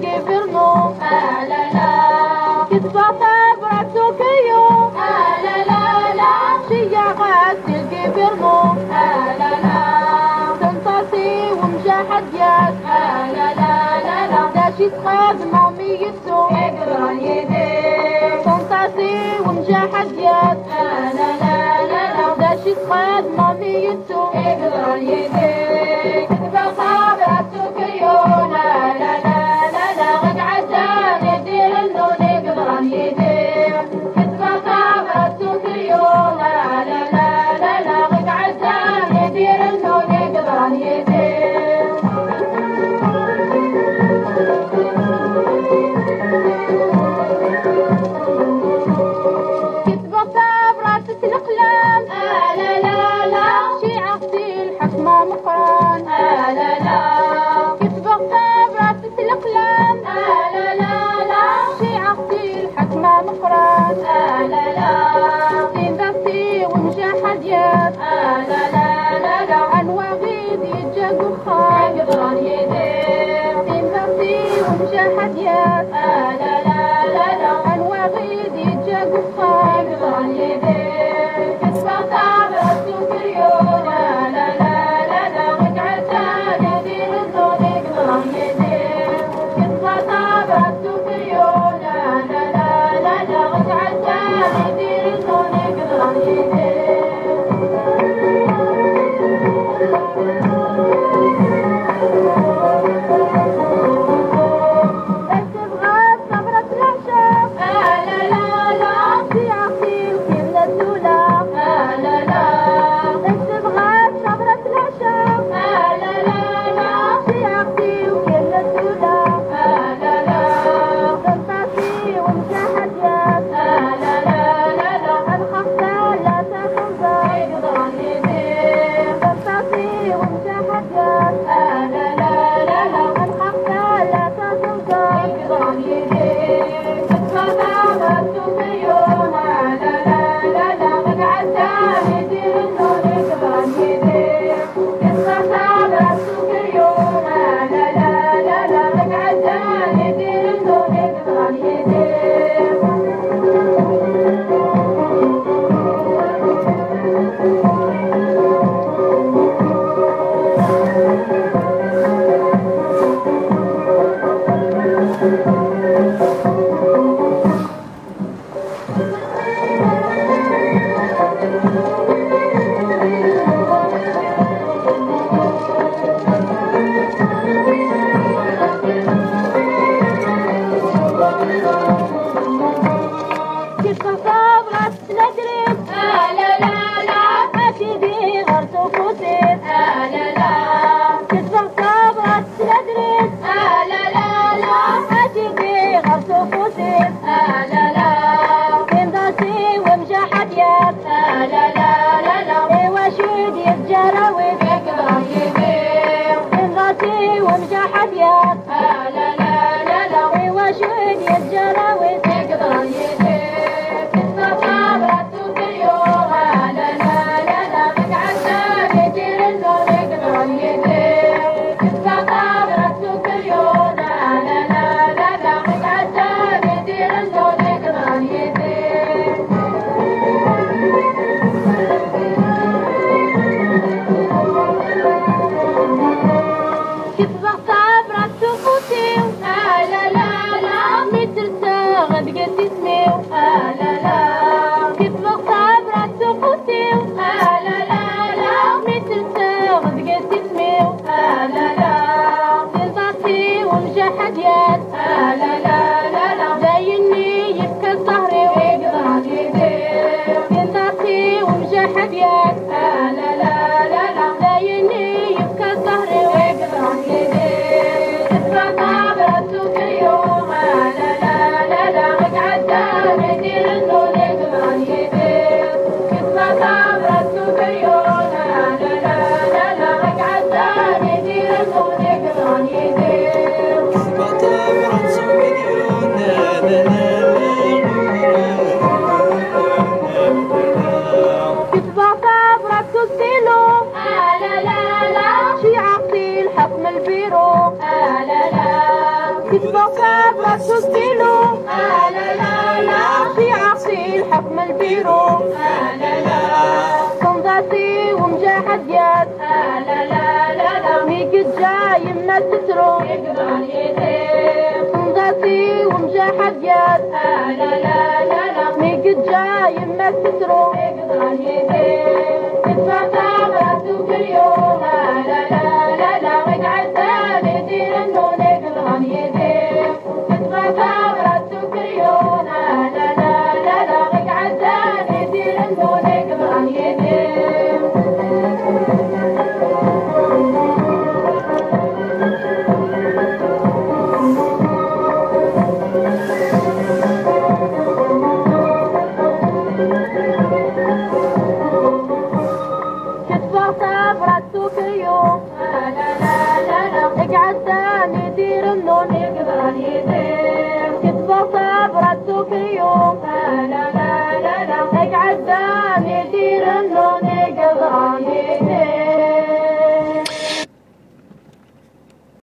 الجبرنو لا لا كتبة طابرة توكيو لا لا لا شيعات الجبرنو لا لا تنتصي ومجاحديات لا لا لا لا داشي تخاذ مامي يسو اقرا يدي تنتصي ومجاحديات لا لا لا لا داشي تخاذ مامي يسو اقرا يدي كتبة طابرة توكيو لا لا لا لا لا غد عزان يدير النون اقرا يدي كتبة طابرة توكيو لا لا لا لا لا غد عزان يدير النون اقرا يدي كتبة طابرة الأقلام لا لا لا شيعتي الحكمة مقران لا لا كتبة طابرة الأقلام لا لا لا شيعتي الحكمة مقران لا لا دين ذاتي ومجاحديات لا لا لا لا عنواغيد يتجاقوا خان قدران يدين دين ذاتي ومجاحديات لا لا لا لا عنواغيد يتجاقوا خان قدران يدين كتبة طابرة توكيو لا لا لا لا لا غد عزان يدير النون قدران يدين كتبة طابرة توكيو لا لا لا لا لا غد عزان يدير النون قدران يدين تبغى صبرة العشاق لا لا لا شيعتي وكلنا الدولة لا لا تبغى صبرة العشاق لا لا لا شيعتي وكلنا الدولة لا لا تنطفي ومجاحديات لا لا لا لا الخفة لا تخنزر قدران يدين تنطفي ومجاحديات لا لا لا لا الخفة لا تخنزر قدران يدين كتبة طابرة توكيو لا لا لا لا غد عزان يدير النون قدران يدين كتبة طابرة توكيو لا لا لا لا غد عزان يدير النون قدران يدين كتبة طابرة تدريب لا لا لا أكيدي غرتو كتير لا لا كتبة طابرة تدريب لا لا لا أكيدي غرتو كتير لا لا كنداسي ومجاحديات لا لا لا لا واشيد يتجراوي بقدران يدين كنداسي ومجاحديات لا لا لا لا واشيد يتجراوي بقدران يدين كتبة طابرة توكيو لا لا لا لا غد عزان يدير النون قدران يدين كتبة طابرة توكيو لا لا لا لا لا غد عزان يدير النون قدران يدين كتبة طابرة توكيو لا لا لا مدرسة غد قد اسميو لا لا كتبة طابرة توكيو لا لا لا مدرسة غد قد اسميو لا لا تنطفي ومجاحديات لا لا لا زيني يبكى الظهري ويقدران يدين تنطفي ومجاحديات لا لا لا زيني يبكى الظهري ويقدران يدين كتبة طابرة توكيو لا لا لا غد عزان يدير النون قدران يدين كتبة طابرة توكيو لا لا لا غد عزان يدير النون قدران يدين كتبة طابرة توكيو لا لا لا كتبة طابرة توكيلو لا لا لا شيعتي الحكم البيرو لا لا كتبة تسيلو لا لا لا شيعة في الحكم البيرو لا لا صنداتي ومجاحد يد لا لا لا ميقد جاي ما تترو يقدر يدير صنداتي ومجاحد يد لا لا لا ميقد جاي ما تترو يقدر يدير